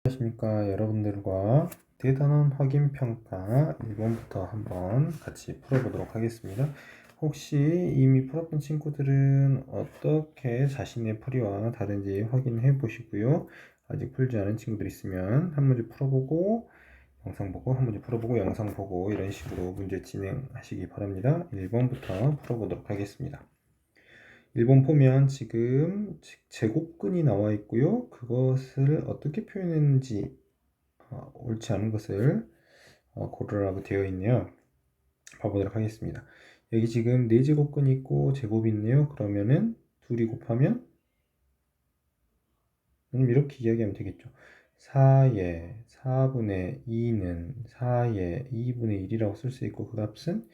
안녕하십니까. 여러분들과 대단원 확인평가 1번부터 한번 같이 풀어보도록 하겠습니다. 혹시 이미 풀었던 친구들은 어떻게 자신의 풀이와 다른지 확인해 보시고요. 아직 풀지 않은 친구들 있으면 한 문제 풀어보고 영상 보고 한 문제 풀어보고 영상 보고 이런 식으로 문제 진행하시기 바랍니다. 1번부터 풀어보도록 하겠습니다. 1번 보면 지금 제곱근이 나와 있고요. 그것을 어떻게 표현했는지 옳지 않은 것을 고르라고 되어 있네요. 봐보도록 하겠습니다. 여기 지금 4제곱근이 있고 제곱이 있네요. 그러면은 둘이 곱하면 이렇게 이야기하면 되겠죠. 4의 4분의 2는 4의 2분의 1이라고 쓸 수 있고 그 값은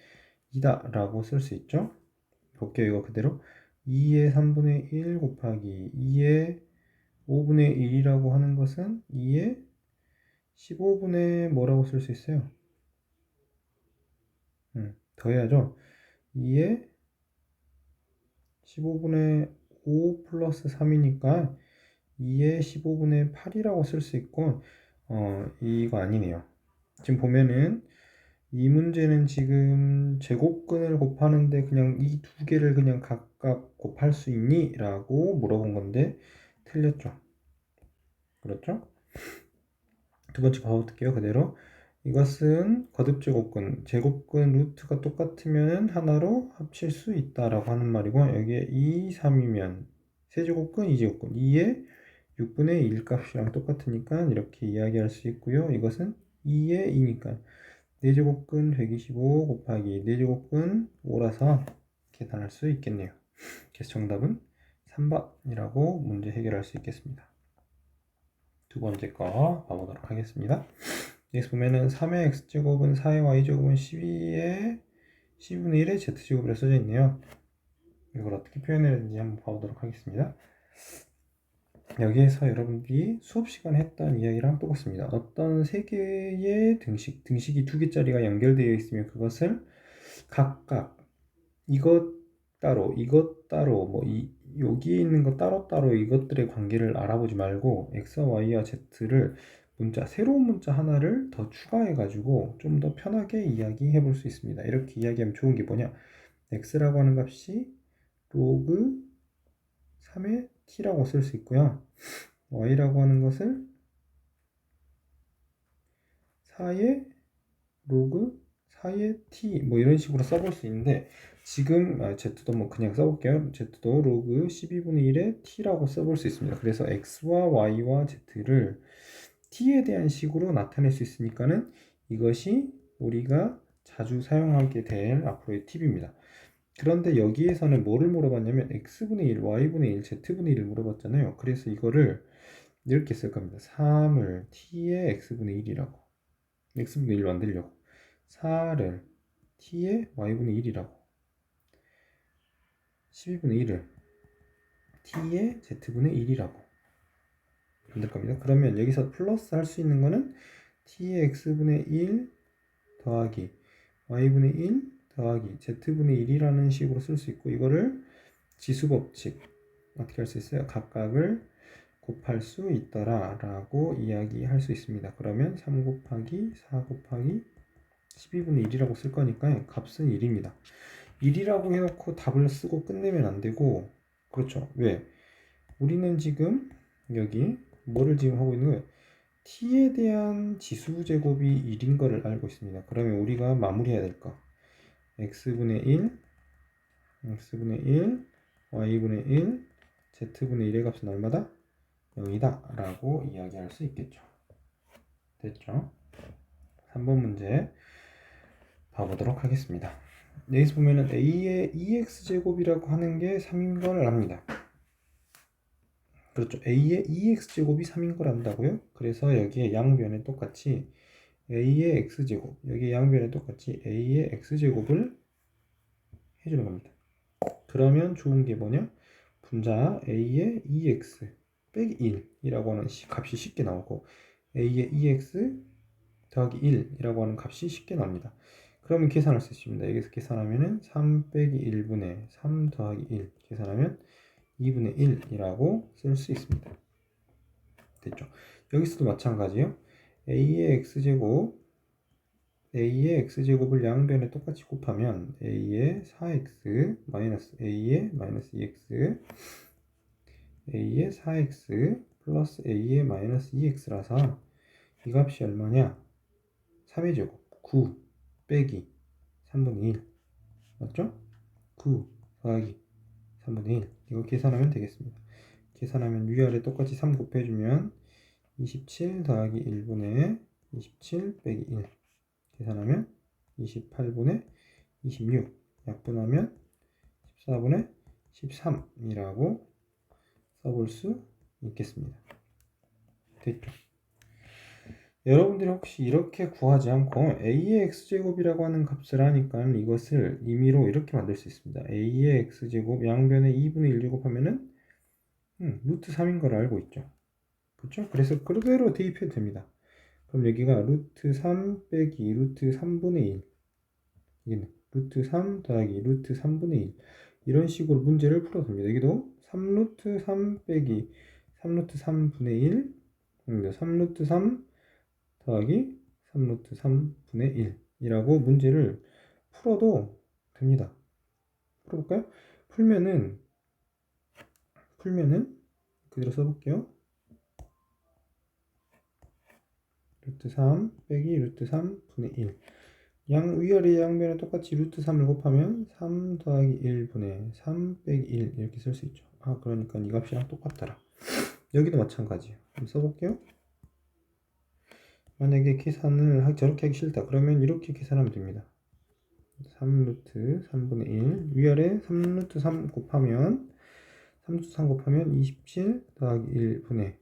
2다 라고 쓸 수 있죠. 볼게요. 이거 그대로 2의 3분의 1 곱하기 2의 5분의 1이라고 하는 것은 2의 15분의 뭐라고 쓸 수 있어요? 더해야죠. 2의 15분의 5 플러스 3이니까 2의 15분의 8이라고 쓸 수 있고 이거 아니네요. 지금 보면은 이 문제는 지금 제곱근을 곱하는데 그냥 이 두 개를 그냥 각각 곱할 수 있니? 라고 물어본 건데 틀렸죠. 그렇죠? 두 번째 봐볼게요. 그대로 이것은 거듭제곱근, 제곱근 루트가 똑같으면 하나로 합칠 수 있다라고 하는 말이고 여기에 2, 3이면 세제곱근, 2제곱근 2의 6분의 1 값이랑 똑같으니까 이렇게 이야기할 수 있고요. 이것은 2의 2니까 4제곱근 125 곱하기 4제곱근 5라서 계산할 수 있겠네요. 그래서 정답은 3번이라고 문제 해결할 수 있겠습니다. 두 번째 거 봐보도록 하겠습니다. 여기서 보면은 3의 x제곱은 4의 y제곱은 12의 12분의 1의 z제곱이라 써져 있네요. 이걸 어떻게 표현해야 되는지 한번 봐보도록 하겠습니다. 여기에서 여러분들이 수업 시간에 했던 이야기랑 똑같습니다. 어떤 세 개의 등식이 두 개짜리가 연결되어 있으면 그것을 각각 이것 따로 뭐 여기에 있는 거 따로따로 이것들의 관계를 알아보지 말고 x와 y와 z를 새로운 문자 하나를 더 추가해 가지고 좀 더 편하게 이야기해 볼 수 있습니다. 이렇게 이야기하면 좋은 게 뭐냐, x라고 하는 값이 로그 3의 t라고 쓸 수 있고요, y라고 하는 것을 4의 로그 4의 t 뭐 이런 식으로 써볼 수 있는데 지금 z도 뭐 그냥 써볼게요. z도 로그 12분의 1의 t라고 써볼 수 있습니다. 그래서 x와 y와 z를 t에 대한 식으로 나타낼 수 있으니까는 이것이 우리가 자주 사용하게 될 앞으로의 팁입니다. 그런데 여기에서는 뭐를 물어봤냐면 x분의 1, y분의 1, z분의 1을 물어봤잖아요. 그래서 이거를 이렇게 쓸 겁니다. 3을 t의 x분의 1이라고, x분의 1 만들려고 4를 t의 y분의 1이라고 12분의 1을 t의 z분의 1이라고 만들 겁니다. 그러면 여기서 플러스 할 수 있는 거는 t의 x분의 1 더하기 y분의 1 더하기 z분의 1이라는 식으로 쓸 수 있고, 이거를 지수법칙 어떻게 할 수 있어요? 각각을 곱할 수 있더라 라고 이야기할 수 있습니다. 그러면 3 곱하기 4 곱하기 12분의 1이라고 쓸 거니까 값은 1입니다. 1이라고 해놓고 답을 쓰고 끝내면 안 되고, 그렇죠? 왜? 우리는 지금 여기 뭐를 지금 하고 있는 거예요? t에 대한 지수 제곱이 1인 거를 알고 있습니다. 그러면 우리가 마무리해야 될 거, x분의 1, x분의 1, y분의 1, z분의 1의 값은 얼마다? 0이다 라고 이야기할 수 있겠죠. 됐죠? 3번 문제 봐보도록 하겠습니다. 여기서 보면은 a의 2x제곱이라고 하는 게 3인 걸 압니다. 그렇죠. a의 2x제곱이 3인 걸 안다고요? 그래서 여기에 양변에 똑같이 a의 x제곱, 여기 양변에 똑같이 a의 x제곱을 해주는 겁니다. 그러면 좋은 게 뭐냐? 분자 a의 2x 빼기 1이라고 하는 값이 쉽게 나오고 a의 2x 더하기 1이라고 하는 값이 쉽게 나옵니다. 그러면 계산할 수 있습니다. 여기서 계산하면은 3 빼기 1분의 3 더하기 1 계산하면 2분의 1이라고 쓸 수 있습니다. 됐죠? 여기서도 마찬가지예요. a의 x제곱을 양변에 똑같이 곱하면 a의 4x 마이너스 a의 마이너스 2x a의 4x 플러스 a의 마이너스 2x라서 이 값이 얼마냐? 3의 제곱 9 빼기 3분의 1 맞죠? 9 더하기 3분의 1 이거 계산하면 되겠습니다. 계산하면 위아래 똑같이 3 곱해주면 27 더하기 1분의 27 빼기 1 계산하면 28분의 26 약분하면 14분의 13이라고 써볼 수 있겠습니다. 됐죠? 여러분들이 혹시 이렇게 구하지 않고 a의 x제곱이라고 하는 값을 하니까 이것을 임의로 이렇게 만들 수 있습니다. a의 x제곱 양변에 2분의 1 제곱하면은 루트 3인 걸 알고 있죠. 그렇죠? 그래서 그대로 대입해도 됩니다. 그럼 여기가 루트 3 빼기 루트 3분의 1 이게 루트 3 더하기 루트 3분의 1 이런 식으로 문제를 풀어도 됩니다. 여기도 3루트 3 빼기 3루트 3분의 1 3루트 3 더하기 3루트 3분의 1 이라고 문제를 풀어도 됩니다. 풀어볼까요? 풀면은 그대로 써볼게요. 루트 3 빼기 루트 3분의 1 위아래 양변에 똑같이 루트 3을 곱하면 3 더하기 1분의 3 빼기 1 이렇게 쓸 수 있죠. 그러니까 이 값이랑 똑같더라. 여기도 마찬가지예요. 한번 써볼게요. 만약에 계산을 저렇게 하기 싫다 그러면 이렇게 계산하면 됩니다. 3루트 3분의 1 위아래 3루트 3 곱하면 3루트 3 곱하면 27 더하기 1분의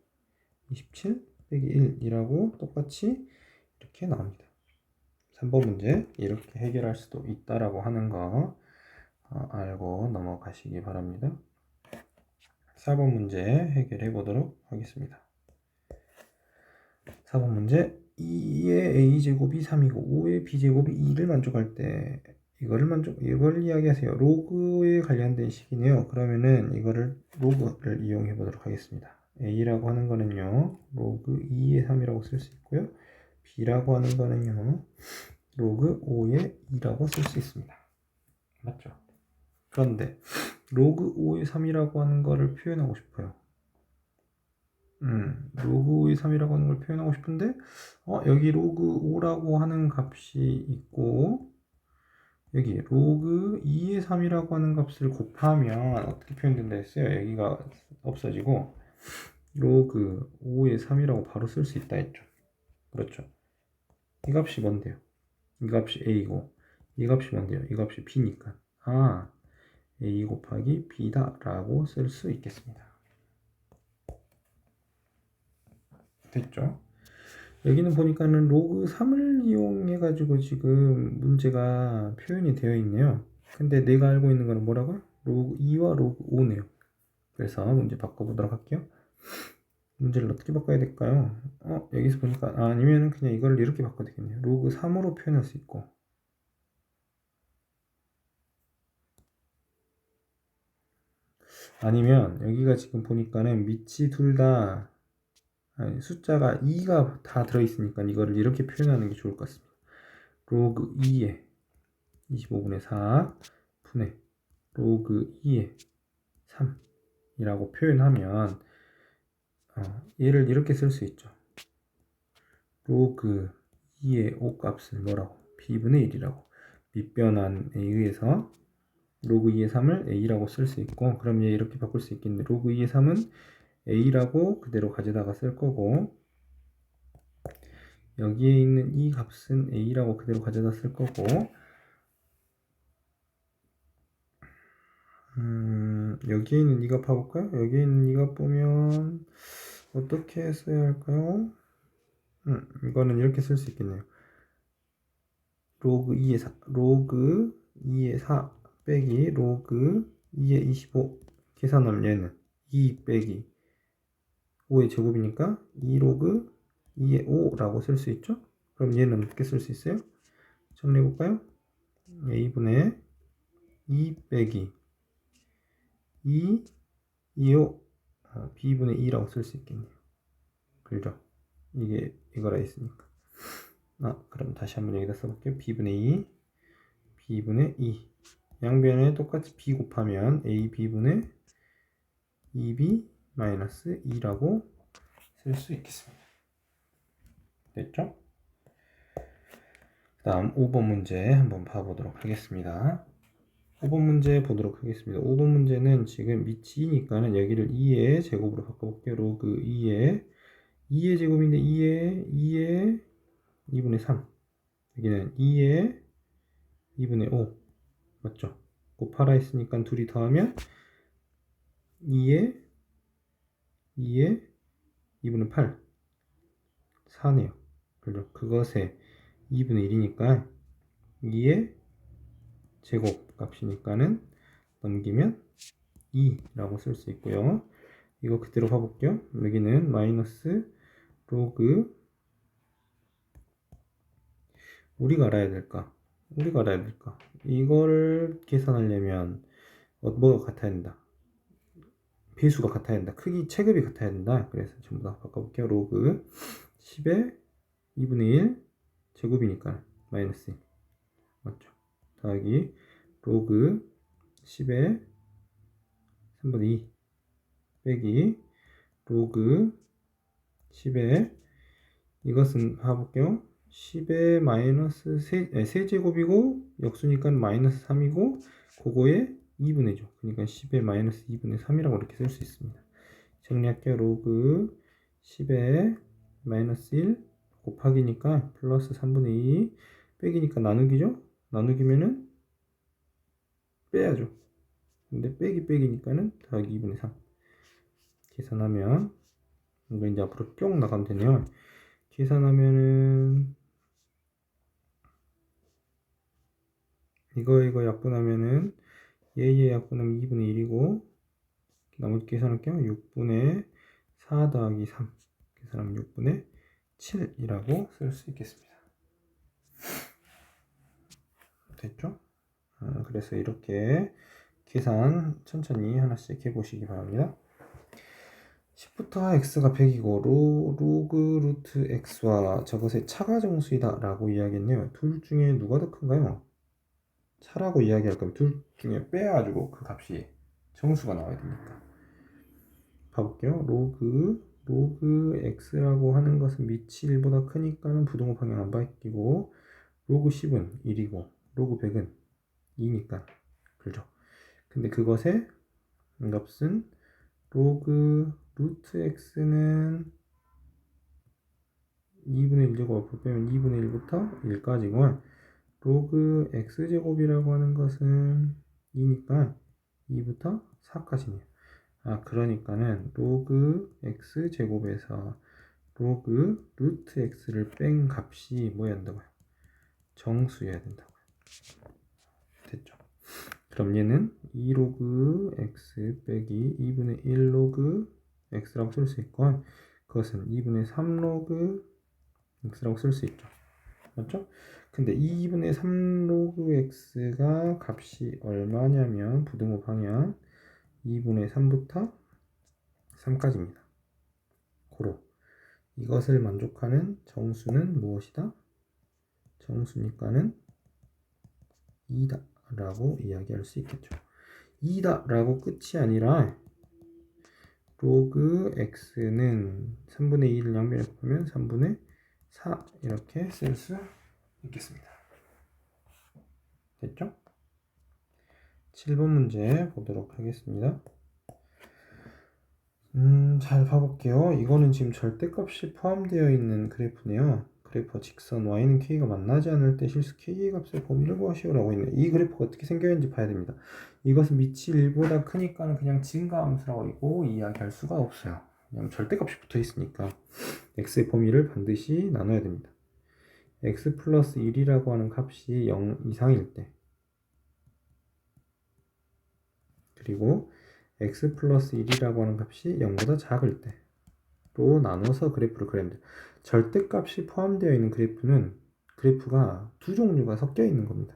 27 빼기 1이라고 똑같이 이렇게 나옵니다. 3번 문제 이렇게 해결할 수도 있다라고 하는 거 알고 넘어가시기 바랍니다. 4번 문제 해결해 보도록 하겠습니다. 4번 문제 2의 a제곱이 3이고 5의 b제곱이 2를 만족할 때 이걸 이야기하세요. 로그에 관련된 식이네요. 그러면은 이거를 로그를 이용해 보도록 하겠습니다. a라고 하는 거는요 로그 2의 3이라고 쓸 수 있고요. b라고 하는 거는요 로그 5의 2라고 쓸 수 있습니다. 맞죠? 그런데 로그 5의 3이라고 하는 거를 표현하고 싶어요. 로그 5의 3이라고 하는 걸 표현하고 싶은데 여기 로그 5라고 하는 값이 있고 여기 로그 2의 3이라고 하는 값을 곱하면 어떻게 표현된다 했어요? 여기가 없어지고 로그 5의 3이라고 바로 쓸 수 있다 했죠. 그렇죠? 이 값이 뭔데요? 이 값이 a고 이 값이 뭔데요? 이 값이 b니까 a 곱하기 b다 라고 쓸 수 있겠습니다. 됐죠? 여기는 보니까는 로그 3을 이용해 가지고 지금 문제가 표현이 되어 있네요. 근데 내가 알고 있는 거는 뭐라고요? 로그 2와 로그 5네요. 그래서 문제 바꿔보도록 할게요. 문제를 어떻게 바꿔야 될까요? 여기서 보니까 아니면 그냥 이걸 이렇게 바꿔도 되겠네요. 로그 3으로 표현할 수 있고 아니면 여기가 지금 보니까는 밑이 둘다 숫자가 2가 다 들어있으니까 이거를 이렇게 표현하는 게 좋을 것 같습니다. 로그 2에 25분의 4 분의 로그 2에 3이라고 표현하면 얘를 이렇게 쓸 수 있죠. 로그 2의 5 값을 뭐라고? b분의 1이라고 밑변환에 의해서 로그 2의 3을 a라고 쓸 수 있고 그럼 얘 이렇게 바꿀 수 있겠는데 로그 2의 3은 a라고 그대로 가져다가 쓸 거고 여기에 있는 이 값은 a라고 그대로 가져다 쓸 거고 여기에 있는 이 값 봐볼까요? 여기에 있는 이 값 보면 어떻게 써야 할까요? 이거는 이렇게 쓸 수 있겠네요. 로그 2의 4, 로그 2의 4 빼기 로그 2의 25 계산하면 얘는 2 빼기 5의 제곱이니까 2로그 2의 5라고 쓸 수 있죠? 그럼 얘는 어떻게 쓸 수 있어요? 정리해볼까요? a분의 2 빼기 2, 2, 5 b분의 2라고 쓸 수 있겠네요. 그죠? 이게 이거라 있으니까. 그럼 다시 한번 여기다 써볼게요. b분의 2 b분의 2 양변에 똑같이 b 곱하면 a b분의 2b 마이너스 2라고 쓸 수 있겠습니다. 됐죠? 그 다음 5번 문제 한번 봐보도록 하겠습니다. 5번 문제 보도록 하겠습니다. 5번 문제는 지금 밑이 2니까는 여기를 2의 제곱으로 바꿔볼게요. 로그 2의 제곱인데 2의 2분의 3 여기는 2의 2분의 5 맞죠? 곱하라 했으니까 둘이 더하면 2의 2분의 8 4네요. 그죠? 그것의 2분의 1이니까 2의 제곱 값이니까는 넘기면 2라고 쓸 수 있고요. 이거 그대로 봐볼게요. 여기는 마이너스 로그 우리가 알아야 될까? 이거를 계산하려면 뭐가 같아야 된다? 배수가 같아야 된다. 크기 체급이 같아야 된다. 그래서 전부 다 바꿔볼게요. 로그 10의 2분의 1 제곱이니까 마이너스 2 맞죠? 더하기 로그 10의 3분의 2 빼기 로그 10의 이것은 봐볼게요. 10의 마이너스 세제곱이고 역수니까 마이너스 3이고 그거의 2분의죠. 그러니까 10의 마이너스 2분의 3이라고 이렇게 쓸 수 있습니다. 정리할게요. 로그 10의 마이너스 1 곱하기니까 플러스 3분의 2 빼기니까 나누기죠. 나누기면은 빼야죠. 근데 빼기니까는 더하기 2분의 3 계산하면 이거 이제 앞으로 뿅 나가면 되네요. 계산하면은 이거 약분하면은 얘 약분하면 2분의 1이고 나머지 계산할게요. 6분의 4 더하기 3 계산하면 6분의 7이라고 쓸 수 있겠습니다. 됐죠? 그래서 이렇게 계산 천천히 하나씩 해보시기 바랍니다. 10부터 x가 100이고 로그 루트 x와 저것의 차가 정수이다 라고 이야기했네요. 둘 중에 누가 더 큰가요? 차라고 이야기할 거면 둘 중에 빼가지고 그 값이 정수가 나와야 되니까 봐볼게요. 로그 x라고 하는 것은 밑이 1보다 크니까는 부등호 방향 안 바뀌고 로그 10은 1이고 로그 100은 2니까 그렇죠. 근데 그것의 값은 로그 루트 x는 2분의 1제곱 빼면 2분의 1부터 1까지고 로그 x제곱이라고 하는 것은 2니까 2부터 4까지네요. 그러니까는 로그 x제곱에서 로그 루트 x를 뺀 값이 뭐여야 된다고요? 정수여야 된다고요. 됐죠? 그럼 얘는 2로그 x 빼기 2분의 1로그 x라고 쓸 수 있고 그것은 2분의 3로그 x라고 쓸 수 있죠. 맞죠? 근데 2분의 3로그 x가 값이 얼마냐면 부등호 방향 2분의 3부터 3까지입니다. 고로 이것을 만족하는 정수는 무엇이다? 정수니까는 2다 라고 이야기할 수 있겠죠. 2다 라고 끝이 아니라 로그 x는 3분의 2를 양변에 곱하면 3분의 4 이렇게 쓸 수 있겠습니다. 됐죠? 7번 문제 보도록 하겠습니다. 잘 봐볼게요. 이거는 지금 절대값이 포함되어 있는 그래프네요. 그래프와 직선 y는 k가 만나지 않을 때 실수 k의 값의 범위를 구하시오라고 있네. 이 그래프가 어떻게 생겼는지 봐야 됩니다. 이것은 밑이 1보다 크니까 그냥 증가함수라고 있고 이야기할 수가 없어요. 그냥 절대값이 붙어 있으니까 x의 범위를 반드시 나눠야 됩니다. x 플러스 1이라고 하는 값이 0 이상일 때 그리고 x 플러스 1이라고 하는 값이 0보다 작을 때로 나눠서 그래프를 그려야 됩니다. 절대값이 포함되어 있는 그래프가 두 종류가 섞여 있는 겁니다.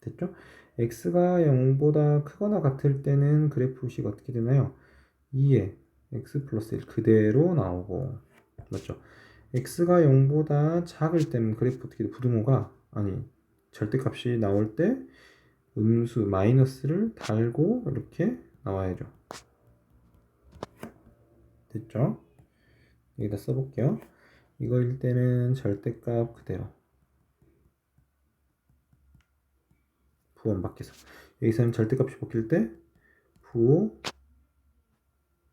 됐죠? x가 0보다 크거나 같을 때는 그래프식 어떻게 되나요? 2에 x 플러스 1 그대로 나오고 맞죠? x가 0보다 작을 때는 그래프 어떻게 돼? 부등호가 절대값이 나올 때 음수 마이너스를 달고 이렇게 나와야죠. 됐죠? 여기다 써볼게요. 이거일 때는 절대값 그대로 부원 밖에서, 여기서는 절대값이 바뀔 때 부호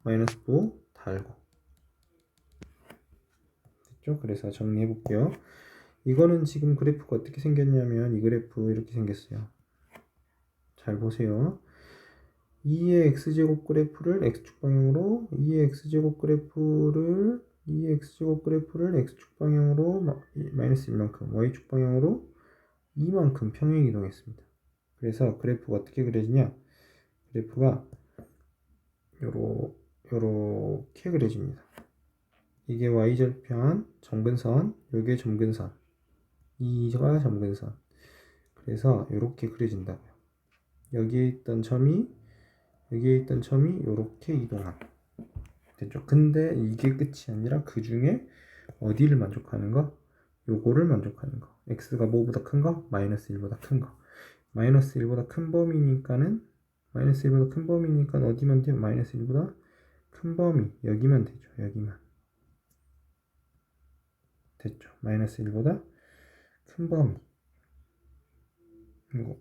마이너스 부호 달고. 됐죠? 그래서 정리해 볼게요. 이거는 지금 그래프가 어떻게 생겼냐면 이 그래프 이렇게 생겼어요. 잘 보세요. 2의 x제곱 그래프를 x축 방향으로, 2의 x제곱 그래프를 x축 방향으로 마이너스 1만큼, y축 방향으로 2만큼 평행 이동했습니다. 그래서 그래프가 어떻게 그려지냐? 그래프가 요렇게 그려집니다. 이게 y절편 점근선, 요게 점근선, 이가 점근선. 그래서 요렇게 그려진다고요. 여기에 있던 점이 요렇게 이동한. 됐죠? 근데 이게 끝이 아니라 그 중에 어디를 만족하는 거? 요거를 만족하는 거. x가 뭐보다 큰 거? 마이너스 1보다 큰 거. 마이너스 1보다 큰 범위니까는 어디만 돼요? 마이너스 1보다 큰 범위. 여기만 되죠. 여기만. 됐죠? 마이너스 1보다 큰 범위. 이거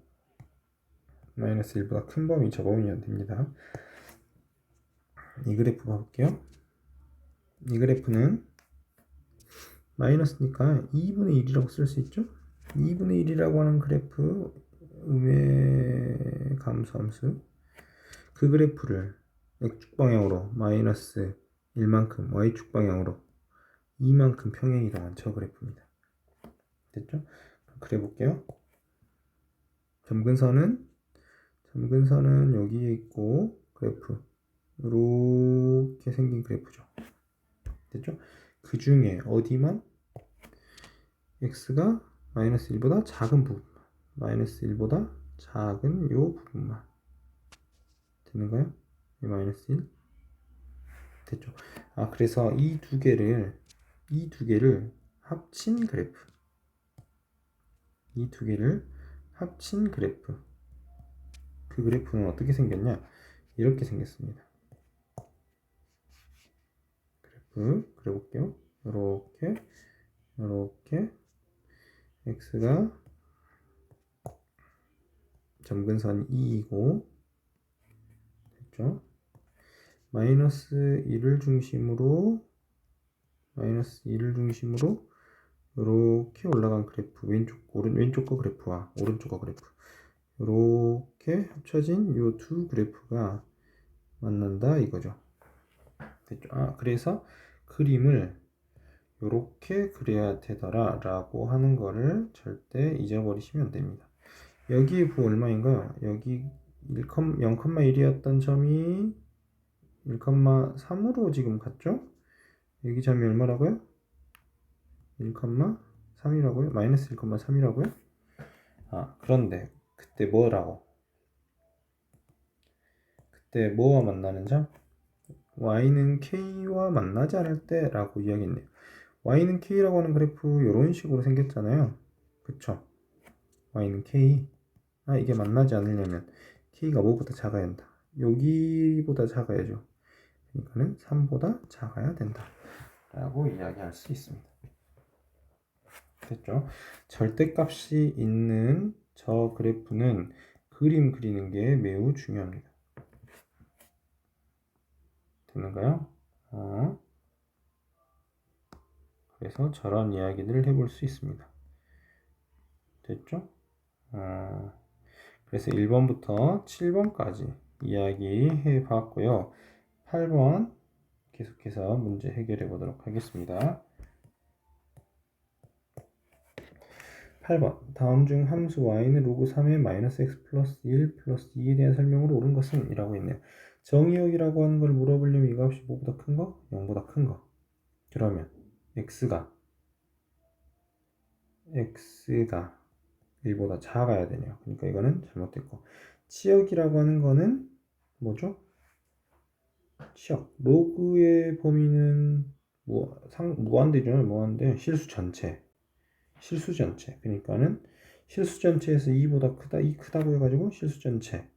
마이너스 1보다 큰 범위, 저 범위면 됩니다. 이 그래프 봐볼게요. 이 그래프는 마이너스니까 2분의 1이라고 쓸 수 있죠? 2분의 1이라고 하는 그래프, 음의 감소함수, 그 그래프를 x축 방향으로 마이너스 1만큼, y축 방향으로 2만큼 평행 이동한 저 그래프입니다. 됐죠? 그려볼게요. 점근선은 여기에 있고, 그래프 이렇게 생긴 그래프죠. 됐죠? 그 중에 어디만? x가 마이너스 1보다 작은 부분만, 마이너스 1보다 작은 요 부분만 되는가요? 마이너스 1 됐죠? 그래서 이 두 개를 합친 그래프, 그 그래프는 어떻게 생겼냐? 이렇게 생겼습니다. 그래프 그려볼게요. 이렇게 x가 점근선 2이고, 됐죠? 마이너스 1을 중심으로 이렇게 올라간 그래프, 왼쪽 거 그래프와 오른쪽 거 그래프, 이렇게 합쳐진 요 두 그래프가 만난다 이거죠. 됐죠? 그래서 그림을 이렇게 그려야 되더라 라고 하는 거를 절대 잊어버리시면 안 됩니다. 여기 부 얼마인가요? 여기 0,1이었던 점이 1,3으로 지금 갔죠? 여기 점이 얼마라고요? 1,3이라고요? 마이너스 1,3이라고요? 그런데 그때 뭐라고? 그때 뭐와 만나는 점? y는 k와 만나지 않을 때 라고 이야기했네요. y는 k라고 하는 그래프 이런 식으로 생겼잖아요. 그쵸? y는 k. 이게 만나지 않으려면 k가 뭐보다 작아야 한다. 여기보다 작아야죠. 그러니까는 3보다 작아야 된다 라고 이야기할 수 있습니다. 됐죠? 절대값이 있는 저 그래프는 그림 그리는 게 매우 중요합니다. 됐는가요? 그래서 저런 이야기들을 해볼 수 있습니다. 됐죠? 그래서 1번부터 7번까지 이야기해 봤고요. 8번 계속해서 문제 해결해 보도록 하겠습니다. 8번 다음 중 함수 y는 로그 3의 마이너스 x 플러스 1 플러스 2에 대한 설명으로 옳은 것은? 이라고 있네요. 정의역이라고 하는 걸 물어보려면 이 값이 뭐보다 큰 거? 0보다 큰 거. 그러면 x가 1보다 작아야 되네요. 그러니까 이거는 잘못됐고, 치역이라고 하는 거는 뭐죠? 치역. 로그의 범위는 무한대죠. 무한대. 실수 전체. 그러니까는 실수 전체에서 2보다 크다. 2 크다고 해가지고 실수 전체.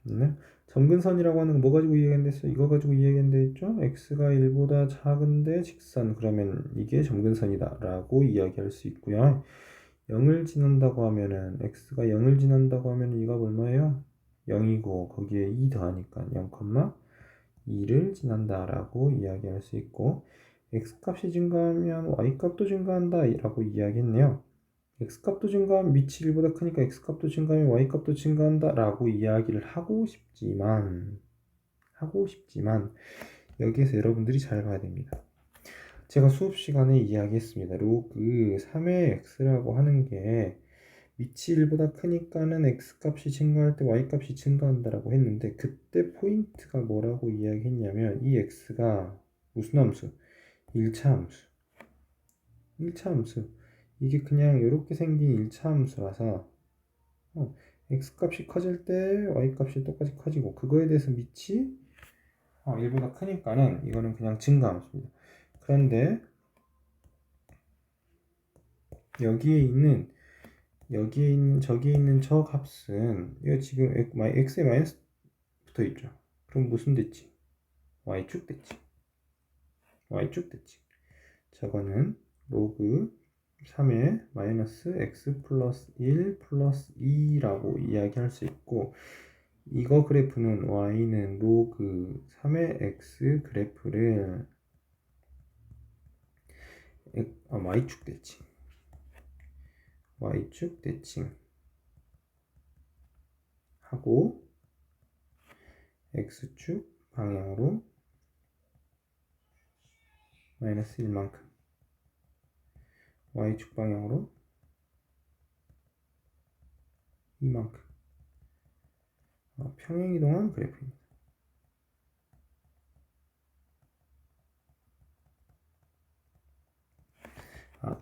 네. 점근선이라고 하는 거 뭐 가지고 이야기했어? 이거 가지고 이야기했는데 있죠? x가 1보다 작은데 직선. 그러면 이게 점근선이다 라고 이야기할 수 있고요. 0을 지난다고 하면은 x가 0을 지난다고 하면 이가 얼마예요? 0이고 거기에 2 더하니까 0,2를 지난다 라고 이야기할 수 있고, x값이 증가하면 y값도 증가한다 라고 이야기했네요. x값도 증가하면 밑이 1보다 크니까 x값도 증가하면 y값도 증가한다 라고 이야기를 하고 싶지만 여기에서 여러분들이 잘 봐야 됩니다. 제가 수업 시간에 이야기했습니다. 로그 3의 x라고 하는 게 밑이 1보다 크니까는 x값이 증가할 때 y값이 증가한다라고 했는데, 그때 포인트가 뭐라고 이야기했냐면 이 x가 무슨 함수? 1차 함수. 1차 함수. 이게 그냥 이렇게 생긴 1차 함수라서 x값이 커질 때 y값이 똑같이 커지고, 그거에 대해서 밑이 1보다 크니까는 이거는 그냥 증가함수입니다. 그런데 저기에 있는 저 값은 이거 지금 x에 마이너스 붙어 있죠. 그럼 무슨 됐지? y축 됐지. 저거는 로그 3의 마이너스 x 플러스 1 플러스 2라고 이야기할 수 있고, 이거 그래프는 y는 로그 3의 x 그래프를 y축 대칭 하고 x축 방향으로 마이너스 1만큼, y축 방향으로 2만큼 평행이동한 그래프입니다.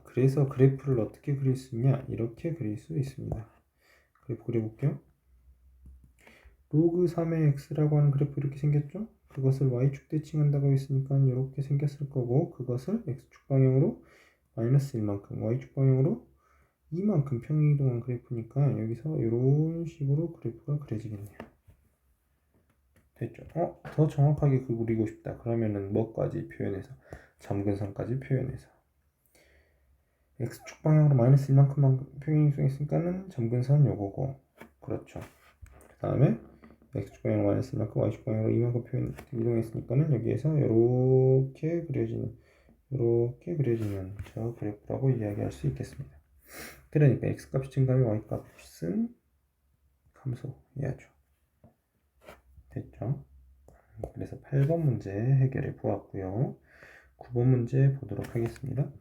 그래서 그래프를 어떻게 그릴 수 있냐? 이렇게 그릴 수 있습니다. 그래프 그려볼게요. 로그 3의 x라고 하는 그래프 이렇게 생겼죠? 그것을 y축 대칭한다고 했으니까 이렇게 생겼을 거고, 그것을 x축 방향으로 마이너스 1만큼, y축 방향으로 2만큼 평행이동한 그래프니까 여기서 이런 식으로 그래프가 그려지겠네요. 됐죠? 더 정확하게 그리고 싶다. 그러면은 뭐까지 표현해서? 점근선까지 표현해서. x축 방향으로 마이너스 1만큼만 평행이동했으니까는 점근선 요거고, 그렇죠. 그 다음에 x축 방향으로 마이너스 1만큼, y축 방향으로 2만큼 이동했으니까는 여기에서 이렇게 그려지는 저 그래프라고 이야기할 수 있겠습니다. 그러니까 x값이 증가하면 y값은 감소해야죠. 됐죠? 그래서 8번 문제 해결해 보았고요. 9번 문제 보도록 하겠습니다.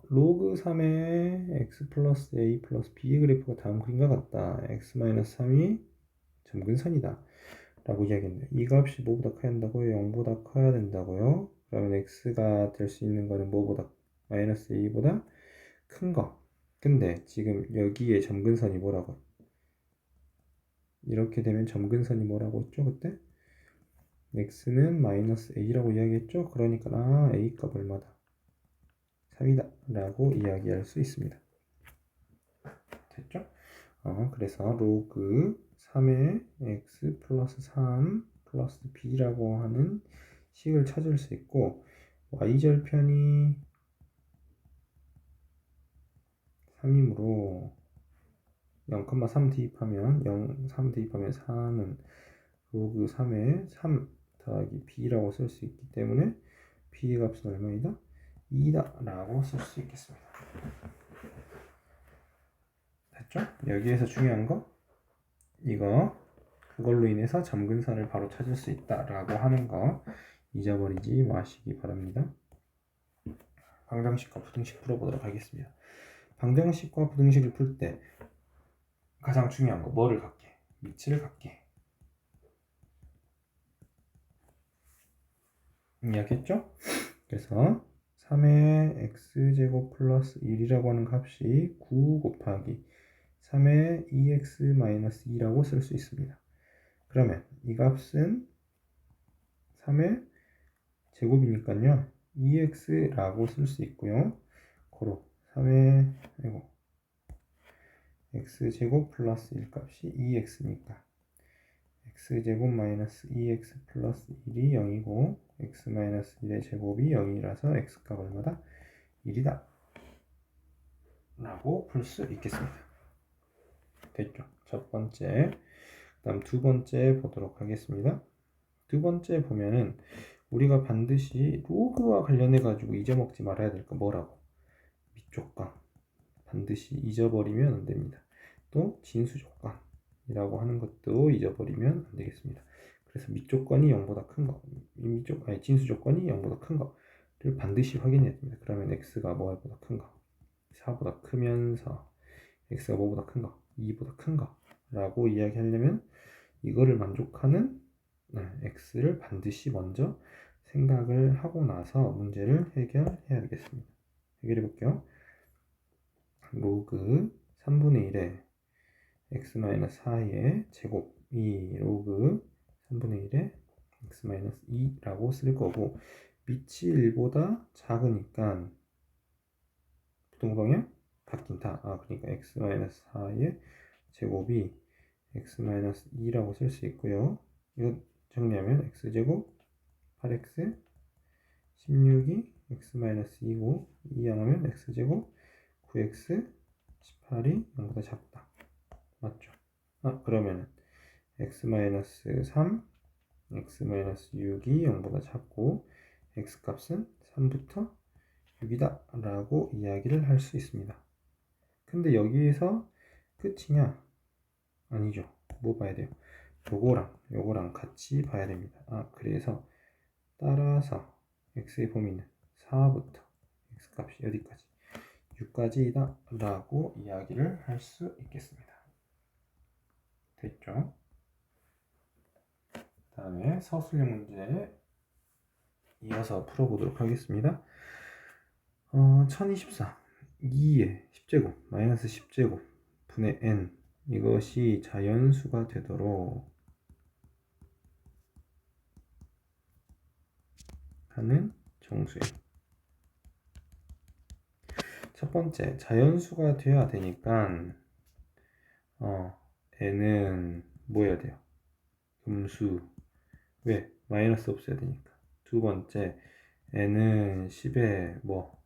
로그 3의 x 플러스 a 플러스 b의 그래프가 다음 그림과 같다. x-3이 점근선이다 라고 이야기했는데, 이 값이 뭐보다 커야 된다고요? 0보다 커야 된다고요? 그러면 x가 될 수 있는 거는 뭐보다, 마이너스 a보다 큰 거. 근데 지금 여기에 점근선이 뭐라고? 이렇게 되면 점근선이 뭐라고 했죠? 그때 x는 마이너스 a라고 이야기했죠? 그러니까 a 값 얼마다? 3이다 라고 이야기할 수 있습니다. 됐죠? 그래서 로그 3의 x 플러스 3 플러스 b라고 하는 식을 찾을 수 있고, y절편이 3이므로 0,3 대입하면 4는 로그 3의 3 더하기 b라고 쓸 수 있기 때문에 b의 값은 얼마이다? 2다 라고 쓸 수 있겠습니다. 됐죠? 여기에서 중요한 거 이거, 그걸로 인해서 점근선을 바로 찾을 수 있다라고 하는 거 잊어버리지 마시기 바랍니다. 방정식과 부등식 풀어보도록 하겠습니다. 방정식과 부등식을 풀 때 가장 중요한 거 뭐를 갖게? 위치를 갖게 이야기했죠? 그래서 3의 x제곱 플러스 1이라고 하는 값이 9 곱하기 3의 2x-2라고 쓸 수 있습니다. 그러면 이 값은 3의 제곱이니까요. 2x라고 쓸 수 있고요. 고로 3의 x제곱 플러스 1값이 2x니까 x제곱 마이너스 2x 플러스 1이 0이고 x 마이너스 1의 제곱이 0이라서 x값 얼마다? 1이다 라고 풀 수 있겠습니다. 됐죠? 첫 번째. 그 다음 두 번째 보도록 하겠습니다. 두 번째 보면은 우리가 반드시 로그와 관련해 가지고 잊어먹지 말아야 될 거 뭐라고? 밑조건 반드시 잊어버리면 안 됩니다. 또 진수조건이라고 하는 것도 잊어버리면 안 되겠습니다. 그래서 밑조건이 0보다 큰 거, 진수조건이 0보다 큰 거를 반드시 확인해야 됩니다. 그러면 x가 뭐보다 큰 거? 4보다 크면서 x가 뭐보다 큰 거? 2보다 큰 거 라고 이야기하려면 이거를 만족하는 x를 반드시 먼저 생각을 하고 나서 문제를 해결해야 되겠습니다. 해결해 볼게요. 로그 3분의 1에 x-4의 제곱이 로그 3분의 1에 x-2라고 쓸 거고 밑이 1보다 작으니까 부등호방향 바뀐다. 그러니까 x-4의 제곱이 x-2라고 쓸 수 있고요. 이거 정리하면 x제곱 8x 16이 x-2고 이항하면 x제곱 9x 18이 0보다 작다. 맞죠? 그러면 x-3 x-6이 0보다 작고 x값은 3부터 6이다 라고 이야기를 할 수 있습니다. 근데 여기에서 끝이냐? 아니죠. 뭐 봐야 돼요? 요거랑 같이 봐야 됩니다. 그래서 따라서 x의 범위는 4부터 x값이 어디까지? 6까지이다 라고 이야기를 할 수 있겠습니다. 됐죠? 다음에 서술형 문제 이어서 풀어보도록 하겠습니다. 1024 2의 10제곱 마이너스 10제곱 분의 n 이것이 자연수가 되도록 하는 정수예요. 첫 번째, 자연수가 돼야 되니까 n은 뭐 해야 돼요? 음수. 왜? 마이너스 없애야 되니까. 두 번째, n은 10의 뭐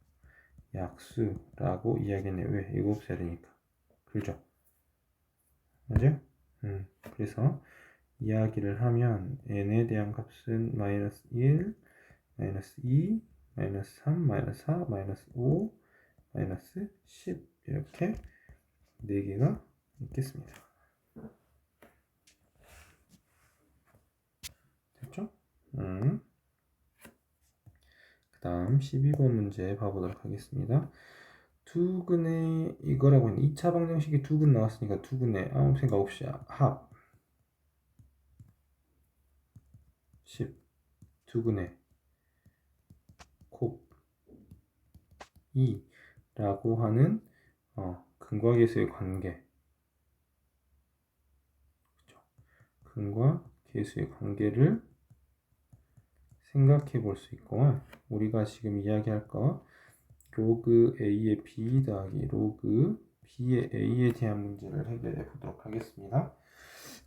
약수라고 이야기했네요. 왜? 이거 없애야 되니까. 그렇죠? 맞아요? 그래서 이야기를 하면 n에 대한 값은 마이너스 1, 마이너스 2, 마이너스 3, 마이너스 4, 마이너스 5, 마이너스 10 이렇게 4개가 있겠습니다. 됐죠? 그 다음 12번 문제 봐보도록 하겠습니다. 두근의 이거라고 했는데 2차 방정식이 두근 나왔으니까 두근의 아무 생각 없이 합 10 두근의 곱 2 라고 하는 근과 계수의 관계, 그렇죠? 근과 계수의 관계를 생각해 볼 수 있고 우리가 지금 이야기할 거 로그 a의 b 더하기 로그 b의 a에 대한 문제를 해결해 보도록 하겠습니다.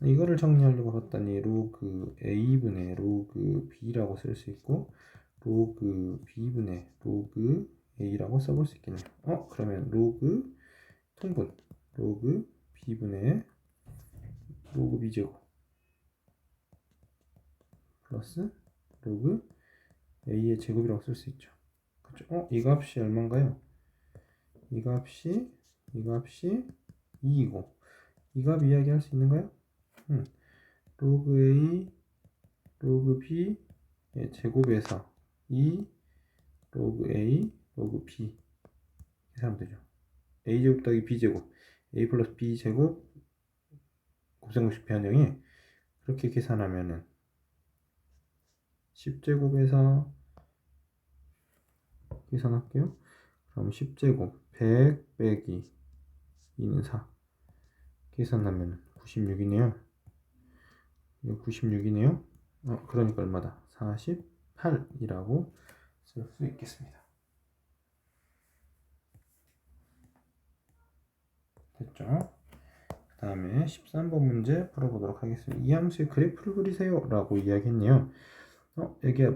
이거를 정리하려고 봤더니 로그 a분의 로그 b라고 쓸 수 있고 로그 b분의 로그 a라고 써볼 수 있겠네요. 그러면 로그 통분 로그 b분의 로그 b제곱 플러스 로그 a의 제곱이라고 쓸 수 있죠. 그렇죠? 이 값이 얼마인가요? 이 값이 2이고 이 값 이야기할 수 있는가요? 로그 a 로그 b 제곱에서 2 로그 a 로그 b 계산하면 되죠. a제곱 더하기 b제곱 a 플러스 b제곱 곱셈공식 변형이 그렇게 계산하면은 10제곱에서 계산할게요. 그럼 10제곱 100 빼기 2는 4 계산하면 96이네요. 이거 96이네요. 그러니까 얼마다? 48이라고 쓸 수 있겠습니다. 됐죠? 그 다음에 13번 문제 풀어보도록 하겠습니다. 이 함수의 그래프를 그리세요 라고 이야기했네요. 여기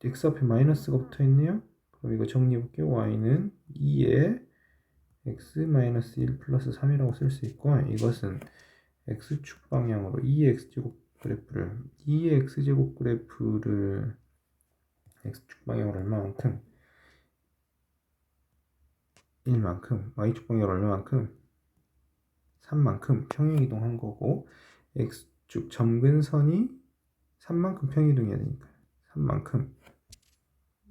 x 앞에 마이너스가 붙어있네요. 그럼 이거 정리해볼게요. y는 2에 x-1 플러스 3이라고 쓸 수 있고, 이것은 x축 방향으로 2의 x제곱 그래프를 x축 방향으로 얼마만큼 1만큼, y축 방향으로 얼마만큼 3만큼 평행이동한 거고, x축 점근선이 3만큼 평행이동해야 되니까 3만큼.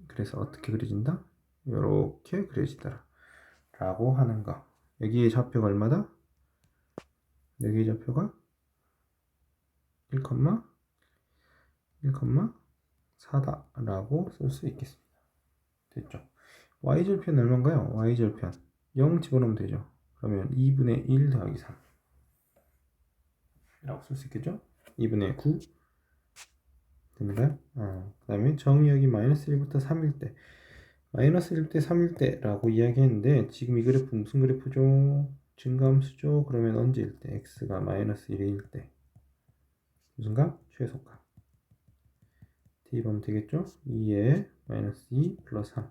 그래서 어떻게 그려진다? 이렇게 그려지더라 라고 하는 거. 여기의 좌표가 얼마다? 여기의 좌표가 1,4다 라고 쓸 수 있겠습니다. 됐죠? y절편 얼마인가요? y절편 0 집어넣으면 되죠. 그러면 2분의 1 더하기 3 라고 쓸 수 있겠죠? 2분의 9 됩니까? 그 다음에 정의역이 마이너스 1부터 3일 때, 마이너스 1대 3일 때 라고 이야기했는데, 지금 이 그래프 무슨 그래프죠? 증가함수죠? 그러면 언제일 때? x가 마이너스 1일 때 무슨 값? 최소값. 대입하면 되겠죠? 2에 마이너스 2 플러스 3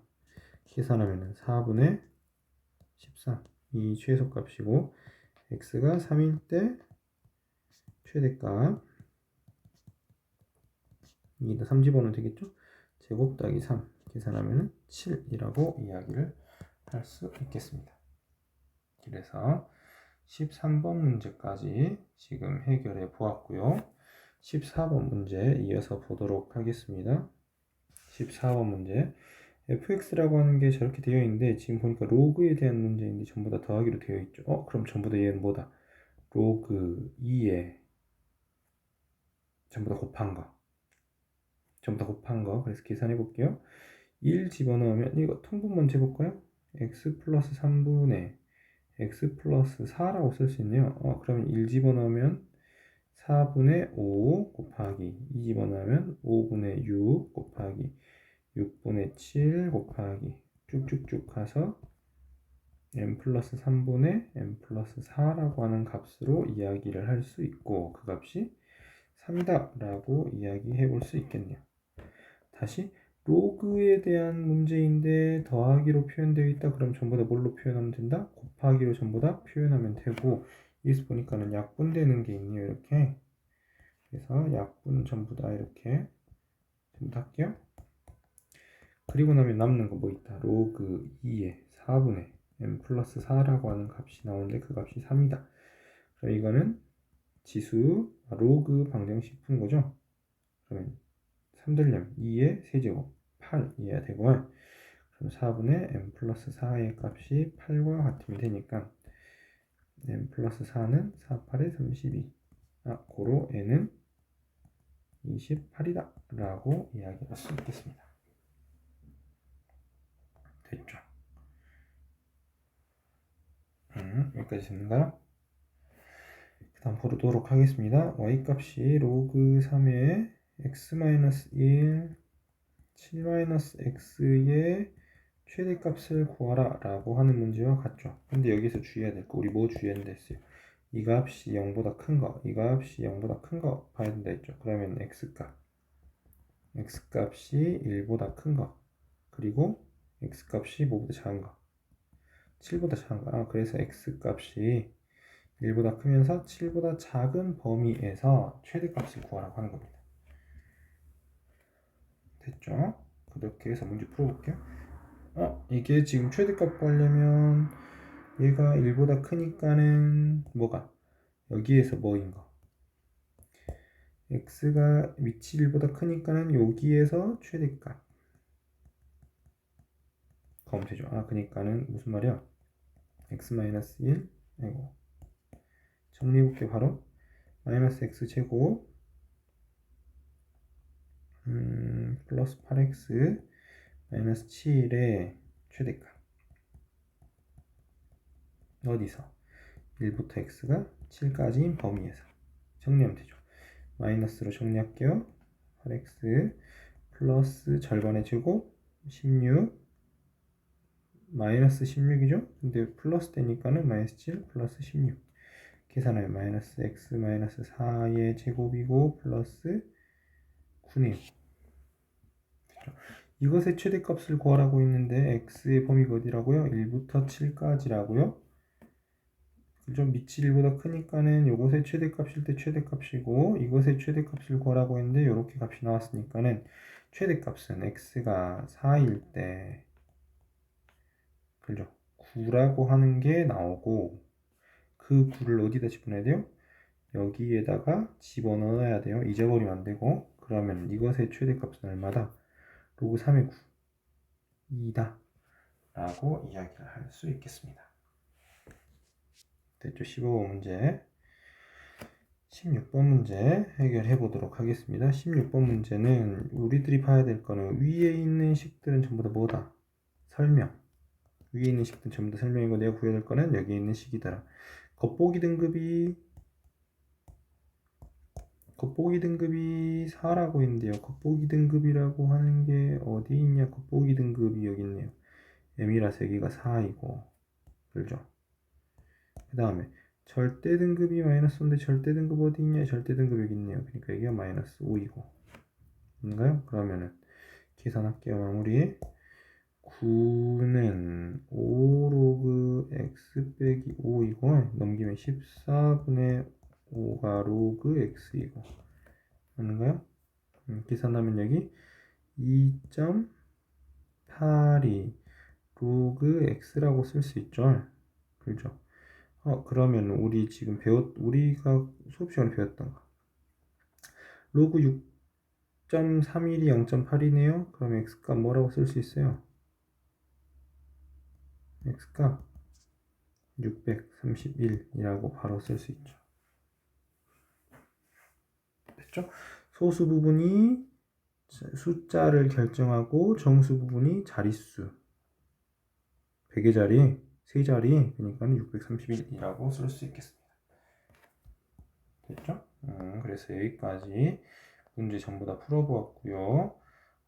계산하면 4분의 13 이 최소값이고, x가 3일 때 최대값 2에다 3 집어넣으면 되겠죠? 제곱 더하기 3 계산하면 7이라고 이야기를 할 수 있겠습니다. 그래서 13번 문제까지 지금 해결해 보았고요. 14번 문제 이어서 보도록 하겠습니다. 14번 문제, fx라고 하는 게 저렇게 되어 있는데, 지금 보니까 로그에 대한 문제인데 전부 다 더하기로 되어 있죠. 그럼 전부 다 얘는 뭐다? 로그 2에 전부 다 곱한 거. 그래서 계산해 볼게요. 1 집어넣으면, 이거 통분 먼저 해볼까요? x 플러스 3분의 x 플러스 4라고 쓸 수 있네요. 그러면 1 집어넣으면 4분의 5 곱하기 2 집어넣으면 5분의 6 곱하기 6분의 7 곱하기 쭉쭉쭉 가서 m 플러스 3분의 m 플러스 4라고 하는 값으로 이야기를 할 수 있고, 그 값이 3이다 라고 이야기해 볼 수 있겠네요. 다시 로그에 대한 문제인데 더하기로 표현되어 있다. 그럼 전부 다 뭘로 표현하면 된다? 곱하기로 전부 다 표현하면 되고, 여기서 보니까는 약분되는 게 있네요. 이렇게. 그래서 약분 전부 다 이렇게 전부 다 할게요. 그리고 나면 남는 거 뭐 있다? 로그 2의 4분의 m 플러스 4라고 하는 값이 나오는데, 그 값이 3이다. 그럼 이거는 지수 로그 방정식 푸는 거죠. 그러면 3들면 2의 세제곱 8이어야 되고, 그럼 4분의 m 플러스 4의 값이 8과 같으면 되니까 m 플러스 4는 4, 8에 32. 고로 n은 28이다 라고 이야기할 수 있겠습니다. 됐죠? 여기까지 됐는가요? 그 다음 보도록 하겠습니다. y값이 로그 3의 x-1 7-x의 최대값을 구하라 라고 하는 문제와 같죠. 근데 여기서 주의해야 될 거, 우리 뭐 주의한다 했어요? 이 값이 0보다 큰 거, 이 값이 0보다 큰 거 봐야 된다 했죠. 그러면 x값이 1보다 큰 거, 그리고 x값이 뭐보다 작은 거, 7보다 작은 거. 그래서 x값이 1보다 크면서 7보다 작은 범위에서 최대값을 구하라고 하는 겁니다. 됐죠? 그렇게 해서 문제 풀어볼게요. 이게 지금 최대값 구하려면 얘가 1보다 크니까는 뭐가? 여기에서 뭐인 거? x가 위치 1보다 크니까는 여기에서 최대값 그럼 되죠. 그니까는 무슨 말이야? x-1 아이고 정리해볼게. 바로 마이너스 x 제곱 플러스 8x 마이너스 7의 최대값 어디서? 1부터 x가 7까지인 범위에서 정리하면 되죠. 마이너스로 정리할게요. 8x 플러스 절반의 제곱 16 마이너스 16이죠? 근데 플러스 되니까는 마이너스 7 플러스 16 계산하면 마이너스 x 마이너스 4의 제곱이고 플러스 9네요. 이것의 최대값을 구하라고 했는데 x의 범위가 어디라고요? 1부터 7까지라고요. 좀 밑이 1보다 크니까는 이것의 최대값일 때 최대값이고 이것의 최대값을 구하라고 했는데 이렇게 값이 나왔으니까는 최대값은 x가 4일 때 그죠? 9라고 하는 게 나오고 그 9를 어디다 집어넣어야 돼요? 여기에다가 집어넣어야 돼요. 잊어버리면 안 되고 그러면 이것의 최대값은 얼마다? 로그 3의 9 2다 라고 이야기를 할 수 있겠습니다. 됐죠? 15번 문제 16번 문제 해결해 보도록 하겠습니다. 16번 문제는 우리들이 봐야 될 거는 위에 있는 식들은 전부 다 뭐다? 설명. 위에 있는 식들은 전부 다 설명이고 내가 구해야 될 거는 여기 있는 식이더라. 겉보기 등급이 4라고 있는데요. 겉보기 등급이라고 하는 게 어디 있냐? 겉보기 등급이 여기 있네요. m이라서 여기가 4이고 그렇죠? 그 다음에 절대 등급이 마이너스 5인데 절대 등급 어디 있냐? 절대 등급 여기 있네요. 그러니까 여기가 마이너스 5이고 인가요? 그러면은 계산할게요. 마무리 9는 5 로그 x 빼기 5이고 넘기면 14분의 5가 로그 x이고 맞는가요? 계산하면 여기 2.82 로그 x라고 쓸 수 있죠. 그렇죠? 그러면 우리 지금 우리가 수업 시간에 배웠던 거 로그 6.31이 0.8이네요. 그럼 x값 뭐라고 쓸 수 있어요? x값 631이라고 바로 쓸 수 있죠. 됐죠? 소수 부분이 숫자를 결정하고 정수 부분이 자릿수 100의 자리, 3자리 그러니까 631이라고 쓸 수 있겠습니다. 됐죠? 그래서 여기까지 문제 전부 다 풀어보았고요.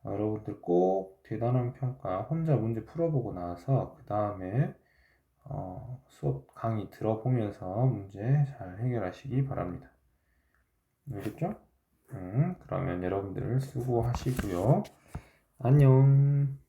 여러분들 꼭 대단한 평가 혼자 문제 풀어보고 나서 그 다음에 수업 강의 들어보면서 문제 잘 해결하시기 바랍니다. 알겠죠? 그러면 여러분들 수고하시고요. 안녕.